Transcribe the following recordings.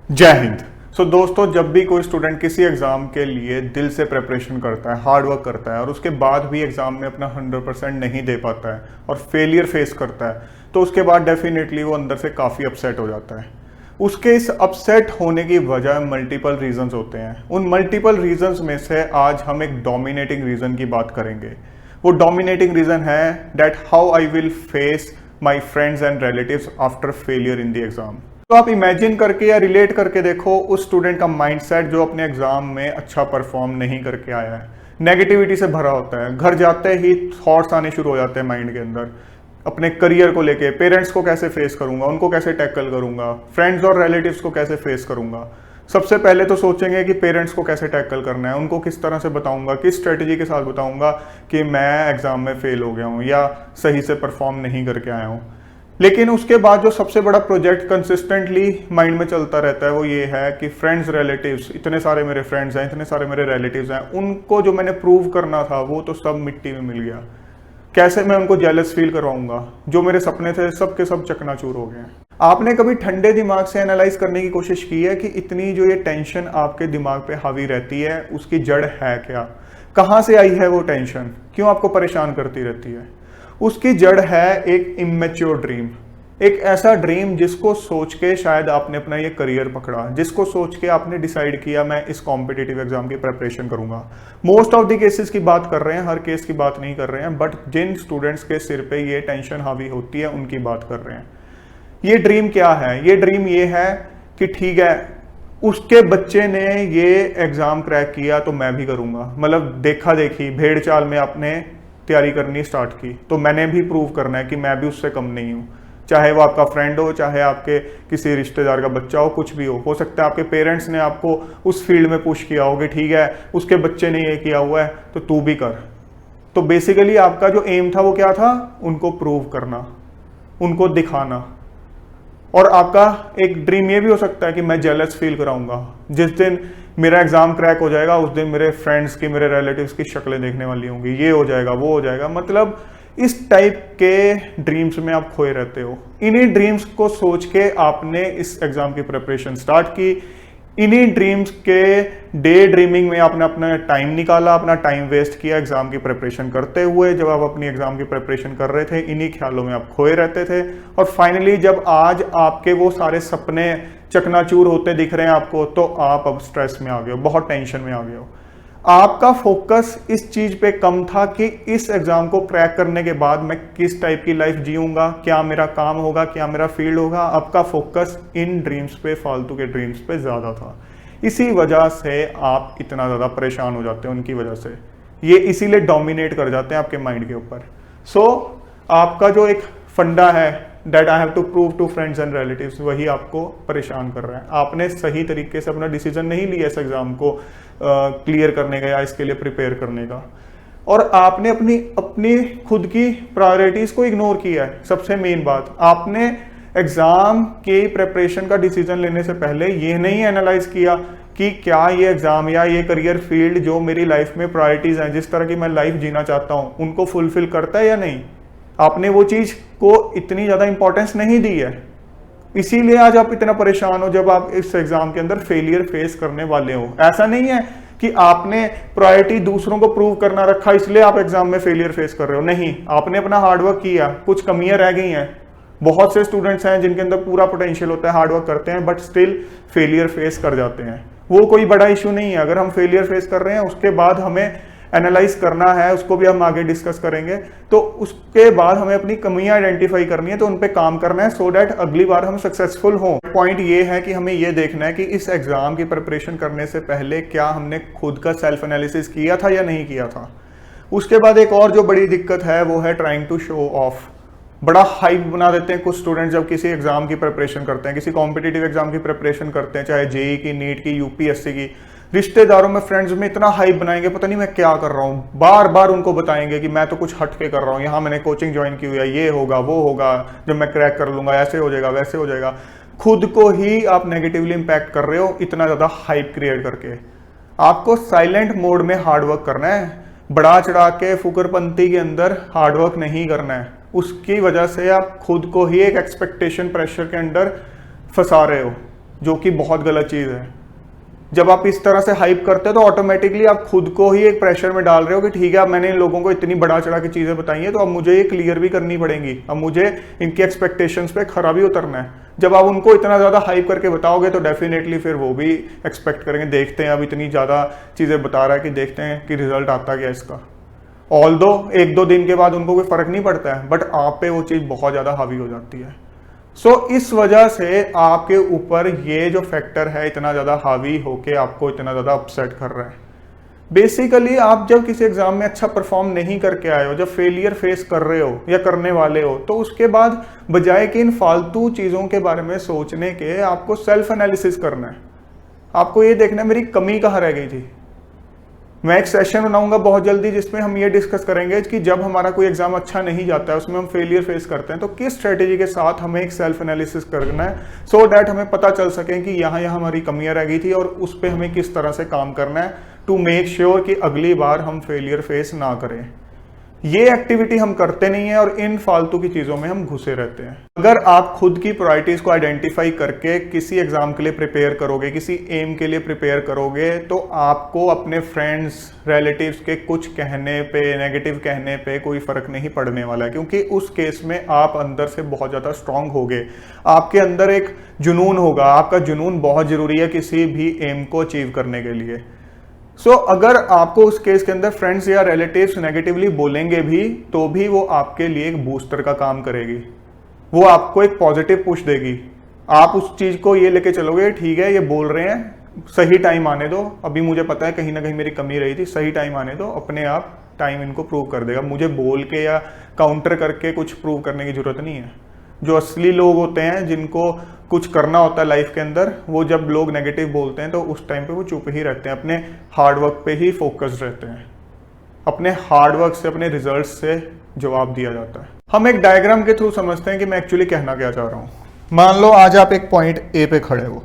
जय हिंद। दोस्तों, जब भी कोई स्टूडेंट किसी एग्ज़ाम के लिए दिल से प्रिपरेशन करता है, हार्ड वर्क करता है और उसके बाद भी एग्ज़ाम में अपना 100% नहीं दे पाता है और फेलियर फेस करता है, तो उसके बाद डेफिनेटली वो अंदर से काफ़ी अपसेट हो जाता है। उसके इस अपसेट होने की वजह मल्टीपल रीजंस होते हैं। उन मल्टीपल रीजंस में से आज हम एक डोमिनेटिंग रीज़न की बात करेंगे। वो डोमिनेटिंग रीज़न है that how I will face my friends and relatives after failure in the exam. तो आप इमेजिन करके या रिलेट करके देखो उस स्टूडेंट का माइंडसेट जो अपने एग्जाम में अच्छा परफॉर्म नहीं करके आया है, नेगेटिविटी से भरा होता है। घर जाते ही थॉट्स आने शुरू हो जाते हैं माइंड के अंदर, अपने करियर को लेके, पेरेंट्स को कैसे फेस करूंगा, उनको कैसे टैकल करूंगा, फ्रेंड्स और रिलेटिव्स को कैसे फेस करूंगा। सबसे पहले तो सोचेंगे कि पेरेंट्स को कैसे टैकल करना है, उनको किस तरह से बताऊंगा, किस स्ट्रेटजी के साथ बताऊंगा कि मैं एग्जाम में फेल हो गया हूँ या सही से परफॉर्म नहीं करके आया हूँ। लेकिन उसके बाद जो सबसे बड़ा प्रोजेक्ट कंसिस्टेंटली माइंड में चलता रहता है वो ये है कि फ्रेंड्स रिलेटिव्स, इतने सारे मेरे फ्रेंड्स हैं, इतने सारे मेरे रिलेटिव्स हैं, उनको जो मैंने प्रूव करना था वो तो सब मिट्टी में मिल गया। कैसे मैं उनको जेलस फील करवाऊंगा, जो मेरे सपने थे सब के सब चकनाचूर हो गए हैं। आपने कभी ठंडे दिमाग से एनालाइज करने की कोशिश की है कि इतनी जो ये टेंशन आपके दिमाग पे हावी रहती है उसकी जड़ है क्या? कहाँ से आई है वो टेंशन? क्यों आपको परेशान करती रहती है? उसकी जड़ है एक इमेच्योर ड्रीम, एक ऐसा ड्रीम जिसको सोच के शायद आपने अपना ये करियर पकड़ा, जिसको सोच के आपने डिसाइड किया मैं इस कॉम्पिटिटिव एग्जाम की प्रिपरेशन करूंगा। मोस्ट ऑफ द केसेस की बात कर रहे हैं, हर केस की बात नहीं कर रहे हैं, बट जिन स्टूडेंट्स के सिर पे ये टेंशन हावी होती है उनकी बात कर रहे हैं। ये ड्रीम क्या है? ये ड्रीम ये है कि ठीक है, उसके बच्चे ने ये एग्जाम क्रैक किया तो मैं भी करूंगा। मतलब देखा देखी भेड़ चाल में आपने तैयारी करनी स्टार्ट की तो मैंने भी प्रूव करना है कि मैं भी उससे कम नहीं हूँ। चाहे वो आपका फ्रेंड हो, चाहे आपके किसी रिश्तेदार का बच्चा हो, कुछ भी हो सकता है आपके पेरेंट्स ने आपको उस फील्ड में पुश किया हो कि ठीक है उसके बच्चे ने ये किया हुआ है तो तू भी कर। तो बेसिकली आपका जो एम था वो क्या था? उनको प्रूव करना, उनको दिखाना। और आपका एक ड्रीम ये भी हो सकता है कि मैं जेलस फील कराऊंगा। जिस दिन मेरा एग्जाम क्रैक हो जाएगा उस दिन मेरे फ्रेंड्स की, मेरे रिलेटिव्स की शक्लें देखने वाली होंगी, ये हो जाएगा, वो हो जाएगा। मतलब इस टाइप के ड्रीम्स में आप खोए रहते हो। इन्हीं ड्रीम्स को सोच के आपने इस एग्जाम की प्रिपरेशन स्टार्ट की। इन्हीं ड्रीम्स के डे ड्रीमिंग में आपने अपना टाइम निकाला, अपना टाइम वेस्ट किया एग्जाम की प्रिपरेशन करते हुए। जब आप अपनी एग्जाम की प्रिपरेशन कर रहे थे इन्हीं ख्यालों में आप खोए रहते थे। और फाइनली जब आज आपके वो सारे सपने चकनाचूर होते दिख रहे हैं आपको, तो आप अब स्ट्रेस में आ गए हो, बहुत टेंशन में आ गए हो। आपका फोकस इस चीज पे कम था कि इस एग्जाम को क्रैक करने के बाद मैं किस टाइप की लाइफ जीऊंगा, क्या मेरा काम होगा, क्या मेरा फील्ड होगा। आपका फोकस इन ड्रीम्स पे, फालतू के ड्रीम्स पे ज्यादा था। इसी वजह से आप इतना ज्यादा परेशान हो जाते हैं उनकी वजह से। ये इसीलिए डोमिनेट कर जाते हैं आपके माइंड के ऊपर। सो आपका जो एक फंडा है that I have to prove to friends and relatives, वही आपको परेशान कर रहा है। आपने सही तरीके से अपना डिसीजन नहीं लिया इस एग्जाम को क्लियर करने का या इसके लिए प्रिपेयर करने का, और आपने अपनी अपनी खुद की प्रायोरिटीज को इग्नोर किया है। सबसे मेन बात, आपने एग्जाम के प्रिपरेशन का डिसीजन लेने से पहले ये नहीं एनालाइज किया कि क्या ये एग्जाम या ये करियर फील्ड जो मेरी लाइफ में प्रायोरिटीज हैं, जिस तरह की मैं लाइफ जीना चाहता हूँ, उनको फुलफिल करता है या नहीं। आपने वो चीज को इतनी ज्यादा इंपॉर्टेंस नहीं दी है, इसीलिए आज आप इतना परेशान हो जब आप इस एग्जाम के अंदर फेलियर फेस करने वाले हो। ऐसा नहीं है कि आपने प्रायोरिटी दूसरों को प्रूव करना रखा इसलिए आप एग्जाम में फेलियर फेस कर रहे हो। नहीं, आपने अपना हार्डवर्क किया, कुछ कमियां रह गई हैं। बहुत से स्टूडेंट्स हैं जिनके अंदर पूरा पोटेंशियल होता है, हार्डवर्क करते हैं, बट स्टिल फेलियर फेस कर जाते हैं। वो कोई बड़ा इशू नहीं है। अगर हम फेलियर फेस कर रहे हैं उसके बाद हमें एनालाइज करना है, उसको भी हम आगे डिस्कस करेंगे। तो उसके बाद हमें अपनी कमियां आइडेंटिफाई करनी है, तो उन पे काम करना है सो दैट अगली बार हम सक्सेसफुल हों। पॉइंट ये है कि हमें ये देखना है कि इस एग्जाम की प्रिपरेशन करने से पहले क्या हमने खुद का सेल्फ एनालिसिस किया था या नहीं किया था। उसके बाद एक और जो बड़ी दिक्कत है वो है ट्राइंग टू शो ऑफ। बड़ा हाइप बना देते हैं कुछ स्टूडेंट जब किसी एग्जाम की प्रिपरेशन करते हैं, किसी कॉम्पिटिटिव एग्जाम की प्रिपरेशन करते हैं, चाहे जेई की, नीट की, यूपीएससी की। रिश्तेदारों में, फ्रेंड्स में इतना हाइप बनाएंगे, पता नहीं मैं क्या कर रहा हूँ। बार बार उनको बताएंगे कि मैं तो कुछ हट के कर रहा हूँ, यहाँ मैंने कोचिंग ज्वाइन की हुई है, ये होगा, वो होगा, जब मैं क्रैक कर लूंगा ऐसे हो जाएगा, वैसे हो जाएगा। खुद को ही आप नेगेटिवली इंपैक्ट कर रहे हो इतना ज्यादा हाइप क्रिएट करके। आपको साइलेंट मोड में हार्डवर्क करना है, बढ़ा चढ़ा के फुकरपंती के अंदर हार्डवर्क नहीं करना है। उसकी वजह से आप खुद को ही एक एक्सपेक्टेशन प्रेशर के अंदर फंसा रहे हो। जो कि बहुत गलत चीज़ है। जब आप इस तरह से हाइप करते हो तो ऑटोमेटिकली आप खुद को ही एक प्रेशर में डाल रहे हो कि ठीक है, अब मैंने इन लोगों को इतनी बढ़ा चढ़ा की चीज़ें बताई हैं तो अब मुझे ये क्लियर भी करनी पड़ेंगी, अब मुझे इनकी एक्सपेक्टेशंस पे खरा भी उतरना है। जब आप उनको इतना ज़्यादा हाइप करके बताओगे तो डेफिनेटली फिर वो भी एक्सपेक्ट करेंगे, देखते हैं अब इतनी ज़्यादा चीज़ें बता रहा है कि देखते हैं कि रिजल्ट आता क्या इसका। ऑल्दो 1-2 दिन के बाद उनको कोई फ़र्क नहीं पड़ता है, बट आप पे वो चीज़ बहुत ज़्यादा हावी हो जाती है। सो इस वजह से आपके ऊपर ये जो फैक्टर है इतना ज़्यादा हावी होके आपको इतना ज़्यादा अपसेट कर रहा है। बेसिकली आप जब किसी एग्जाम में अच्छा परफॉर्म नहीं करके आए हो, जब फेलियर फेस कर रहे हो या करने वाले हो, तो उसके बाद बजाय कि इन फालतू चीज़ों के बारे में सोचने के आपको सेल्फ एनालिसिस करना है। आपको ये देखना है मेरी कमी कहाँ रह गई थी। मैं एक सेशन बनाऊंगा बहुत जल्दी जिसमें हम ये डिस्कस करेंगे कि जब हमारा कोई एग्जाम अच्छा नहीं जाता है, उसमें हम फेलियर फेस करते हैं, तो किस स्ट्रेटेजी के साथ हमें एक सेल्फ एनालिसिस करना है सो डैट हमें पता चल सके कि यहाँ हमारी कमियां रह गई थी और उस पर हमें किस तरह से काम करना है टू मेक श्योर कि अगली बार हम फेलियर फेस ना करें। ये एक्टिविटी हम करते नहीं है और इन फालतू की चीज़ों में हम घुसे रहते हैं। अगर आप खुद की प्रायोरिटीज़ को आइडेंटिफाई करके किसी एग्जाम के लिए प्रिपेयर करोगे, किसी एम के लिए प्रिपेयर करोगे, तो आपको अपने फ्रेंड्स रिलेटिव्स के कुछ कहने पे, नेगेटिव कहने पे कोई फ़र्क नहीं पड़ने वाला है, क्योंकि उस केस में आप अंदर से बहुत ज़्यादा स्ट्रांग होगे। आपके अंदर एक जुनून होगा, आपका जुनून बहुत ज़रूरी है किसी भी एम को अचीव करने के लिए। सो अगर आपको उस केस के अंदर फ्रेंड्स या रिलेटिव्स नेगेटिवली बोलेंगे भी, तो भी वो आपके लिए एक बूस्टर का काम करेगी, वो आपको एक पॉजिटिव पुश देगी। आप उस चीज़ को ये लेके चलोगे, ठीक है ये बोल रहे हैं, सही टाइम आने दो, अभी मुझे पता है कहीं ना कहीं मेरी कमी रही थी, सही टाइम आने दो, अपने आप टाइम इनको प्रूव कर देगा। मुझे बोल के या काउंटर करके कुछ प्रूव करने की जरूरत नहीं है। जो असली लोग होते हैं, जिनको कुछ करना होता है लाइफ के अंदर, वो जब लोग नेगेटिव बोलते हैं तो उस टाइम पे वो चुप ही रहते हैं, अपने हार्डवर्क पे ही फोकस्ड रहते हैं। अपने हार्डवर्क से, अपने रिजल्ट्स से जवाब दिया जाता है। हम एक डायग्राम के थ्रू समझते हैं कि मैं एक्चुअली कहना क्या चाह रहा हूँ। मान लो आज आप एक पॉइंट ए पे खड़े हो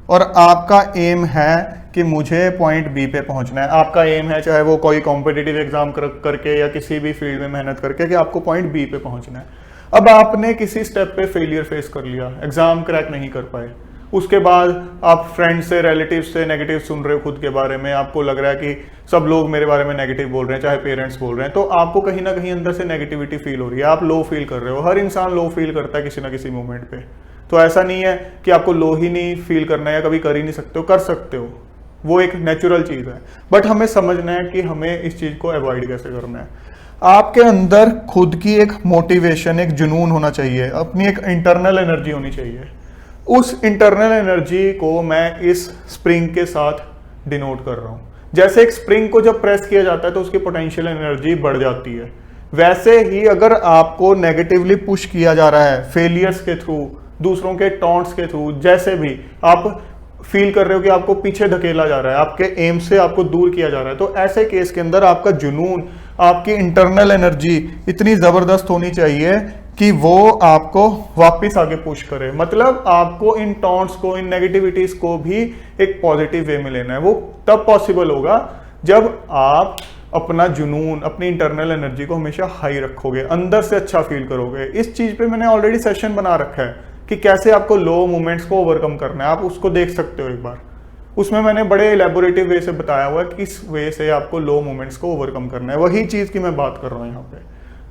और आपका एम है कि मुझे पॉइंट बी पे पहुंचना है। आपका एम है, चाहे वो कोई कॉम्पिटिटिव एग्जाम करके या किसी भी फील्ड में मेहनत करके, कि आपको पॉइंट बी पे पहुंचना है। अब आपने किसी स्टेप पे फेलियर फेस कर लिया, एग्जाम क्रैक नहीं कर पाए, उसके बाद आप फ्रेंड से, रिलेटिव से नेगेटिव सुन रहे हो खुद के बारे में, आपको लग रहा है कि सब लोग मेरे बारे में नेगेटिव बोल रहे हैं, चाहे पेरेंट्स बोल रहे हैं, तो आपको कहीं ना कहीं अंदर से नेगेटिविटी फील हो रही है, आप लो फील कर रहे हो। हर इंसान लो फील करता है किसी ना किसी मोमेंट पे, तो ऐसा नहीं है कि आपको लो ही नहीं फील करना है या कभी कर ही नहीं सकते हो, कर सकते हो, वो एक नेचुरल चीज़ है। बट हमें समझना है कि हमें इस चीज़ को अवॉइड कैसे करना है। आपके अंदर खुद की एक मोटिवेशन, एक जुनून होना चाहिए, अपनी एक इंटरनल एनर्जी होनी चाहिए। उस इंटरनल एनर्जी को मैं इस स्प्रिंग के साथ डिनोट कर रहा हूँ। जैसे एक स्प्रिंग को जब प्रेस किया जाता है तो उसकी पोटेंशियल एनर्जी बढ़ जाती है, वैसे ही अगर आपको नेगेटिवली पुश किया जा रहा है फेलियर्स के थ्रू, दूसरों के टॉन्ट्स के थ्रू, जैसे भी आप फील कर रहे हो कि आपको पीछे धकेला जा रहा है, आपके एम से आपको दूर किया जा रहा है, तो ऐसे केस के अंदर आपका जुनून, आपकी इंटरनल एनर्जी इतनी ज़बरदस्त होनी चाहिए कि वो आपको वापस आगे पुश करे। मतलब आपको इन टॉन्ट्स को, इन नेगेटिविटीज को भी एक पॉजिटिव वे में लेना है। वो तब पॉसिबल होगा जब आप अपना जुनून, अपनी इंटरनल एनर्जी को हमेशा हाई रखोगे, अंदर से अच्छा फील करोगे। इस चीज़ पे मैंने ऑलरेडी सेशन बना रखा है कि कैसे आपको लो मोमेंट्स को ओवरकम करना है, आप उसको देख सकते हो एक बार। उसमें मैंने बड़े इलेबोरेटिव वे से बताया हुआ है कि किस वे से आपको लो मोमेंट्स को ओवरकम करना है, वही चीज़ की मैं बात कर रहा हूँ यहाँ पे।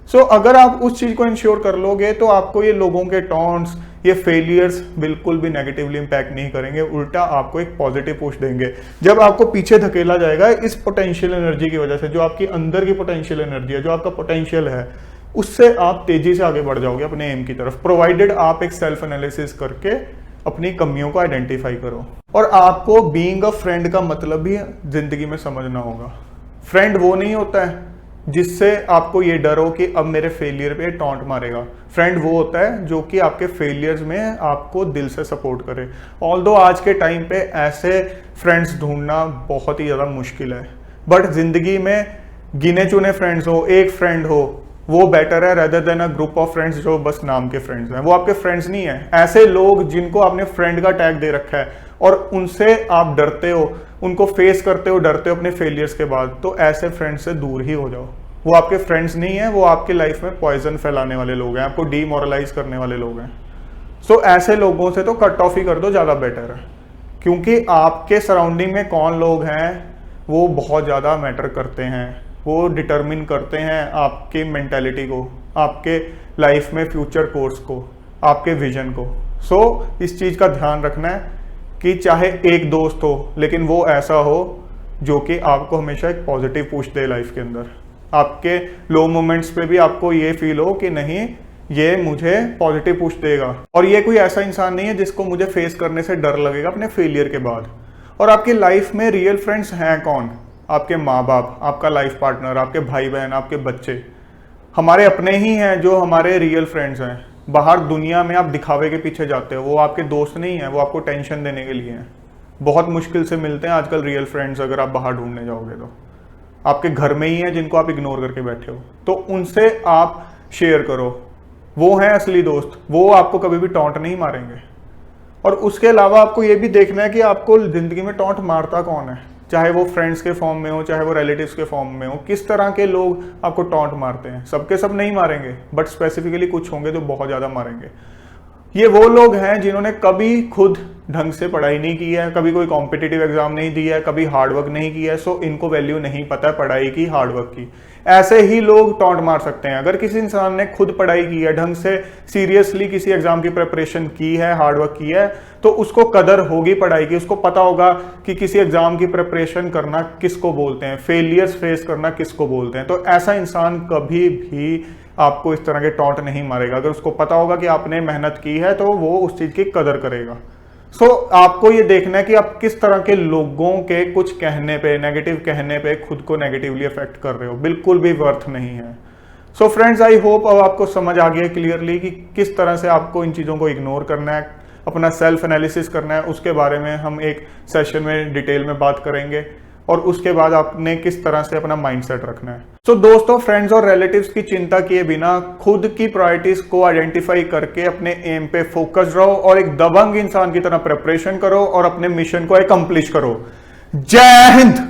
सो अगर आप उस चीज़ को इंश्योर कर लोगे तो आपको ये लोगों के टॉन्ट्स, ये फेलियर्स बिल्कुल भी नेगेटिवली इंपैक्ट नहीं करेंगे, उल्टा आपको एक पॉजिटिव पुश देंगे। जब आपको पीछे धकेला जाएगा इस पोटेंशियल एनर्जी की वजह से, जो आपकी अंदर की पोटेंशियल एनर्जी है, जो आपका पोटेंशियल है, उससे आप तेजी से आगे बढ़ जाओगे अपने एम की तरफ, प्रोवाइडेड आप एक सेल्फ एनालिसिस करके अपनी कमियों को आइडेंटिफाई करो। और आपको बीइंग अ फ्रेंड का मतलब भी जिंदगी में समझना होगा। फ्रेंड वो नहीं होता है जिससे आपको ये डर हो कि अब मेरे फेलियर पे टॉन्ट मारेगा। फ्रेंड वो होता है जो कि आपके फेलियर्स में आपको दिल से सपोर्ट करे। ऑल्दो आज के टाइम पे ऐसे फ्रेंड्स ढूंढना बहुत ही ज़्यादा मुश्किल है, बट जिंदगी में गिने चुने फ्रेंड्स हो, एक फ्रेंड हो, वो बेटर है rather than a group of friends जो बस नाम के फ्रेंड्स हैं। वो आपके फ्रेंड्स नहीं है। ऐसे लोग जिनको आपने फ्रेंड का टैग दे रखा है और उनसे आप डरते हो, उनको फेस करते हो, डरते हो अपने फेलियर्स के बाद, तो ऐसे फ्रेंड्स से दूर ही हो जाओ। वो आपके फ्रेंड्स नहीं है, वो आपके लाइफ में पॉइजन फैलाने वाले लोग हैं, आपको डीमोरलाइज करने वाले लोग हैं। सो ऐसे लोगों से तो कट ऑफ ही कर दो, ज़्यादा बेटर है। क्योंकि आपके सराउंडिंग में कौन लोग हैं वो बहुत ज़्यादा मैटर करते हैं, वो डिटरमिन करते हैं आपकी मेंटालिटी को, आपके लाइफ में फ्यूचर कोर्स को, आपके विजन को। सो इस चीज़ का ध्यान रखना है कि चाहे एक दोस्त हो लेकिन वो ऐसा हो जो कि आपको हमेशा एक पॉजिटिव पुश दे लाइफ के अंदर। आपके लो मोमेंट्स पे भी आपको ये फील हो कि नहीं, ये मुझे पॉजिटिव पुश देगा। और ये कोई ऐसा इंसान नहीं है जिसको मुझे फेस करने से डर लगेगा अपने फेलियर के बाद। और आपकी लाइफ में रियल फ्रेंड्स हैं कौन? आपके माँ बाप, आपका लाइफ पार्टनर, आपके भाई बहन, आपके बच्चे, हमारे अपने ही हैं जो हमारे रियल फ्रेंड्स हैं। बाहर दुनिया में आप दिखावे के पीछे जाते हो, वो आपके दोस्त नहीं हैं, वो आपको टेंशन देने के लिए हैं। बहुत मुश्किल से मिलते हैं आजकल रियल फ्रेंड्स, अगर आप बाहर ढूंढने जाओगे तो आपके घर में ही हैं जिनको आप इग्नोर करके बैठे हो। तो उनसे आप शेयर करो, वो हैं असली दोस्त, वो आपको कभी भी टॉन्ट नहीं मारेंगे। और उसके अलावा आपको ये भी देखना है कि आपको जिंदगी में टॉन्ट मारता कौन है, चाहे वो फ्रेंड्स के फॉर्म में हो, चाहे वो रिलेटिव्स के फॉर्म में हो। किस तरह के लोग आपको टॉन्ट मारते हैं? सबके सब नहीं मारेंगे, बट स्पेसिफिकली कुछ होंगे जो बहुत ज़्यादा मारेंगे। ये वो लोग हैं जिन्होंने कभी खुद ढंग से पढ़ाई नहीं की है, कभी कोई कॉम्पिटिटिव एग्जाम नहीं दिया है, कभी हार्डवर्क नहीं किया है। सो इनको वैल्यू नहीं पता है पढ़ाई की, हार्डवर्क की। ऐसे ही लोग टॉन्ट मार सकते हैं। अगर किसी इंसान ने खुद पढ़ाई की है, ढंग से सीरियसली किसी एग्जाम की प्रिपरेशन की है, हार्डवर्क की है, तो उसको कदर होगी पढ़ाई की। उसको पता होगा कि किसी एग्जाम की प्रिपरेशन करना किसको बोलते हैं, फेलियर्स फेस करना किसको बोलते हैं। तो ऐसा इंसान कभी भी आपको इस तरह के टॉन्ट नहीं मारेगा। अगर उसको पता होगा कि आपने मेहनत की है तो वो उस चीज की कदर करेगा। सो आपको ये देखना है कि आप किस तरह के लोगों के कुछ कहने पे, नेगेटिव कहने पे खुद को नेगेटिवली अफेक्ट कर रहे हो। बिल्कुल भी वर्थ नहीं है। सो फ्रेंड्स, आई होप अब आपको समझ आ गया क्लियरली कि किस तरह से आपको इन चीज़ों को इग्नोर करना है, अपना सेल्फ एनालिसिस करना है। उसके बारे में हम एक सेशन में डिटेल में बात करेंगे, और उसके बाद आपने किस तरह से अपना माइंडसेट रखना है। सो दोस्तों, फ्रेंड्स और रिलेटिव्स की चिंता किए बिना खुद की प्रायोरिटीज को आइडेंटिफाई करके अपने एम पे फोकस रहो और एक दबंग इंसान की तरह प्रिपरेशन करो और अपने मिशन को अकम्प्लिश करो। जय हिंद।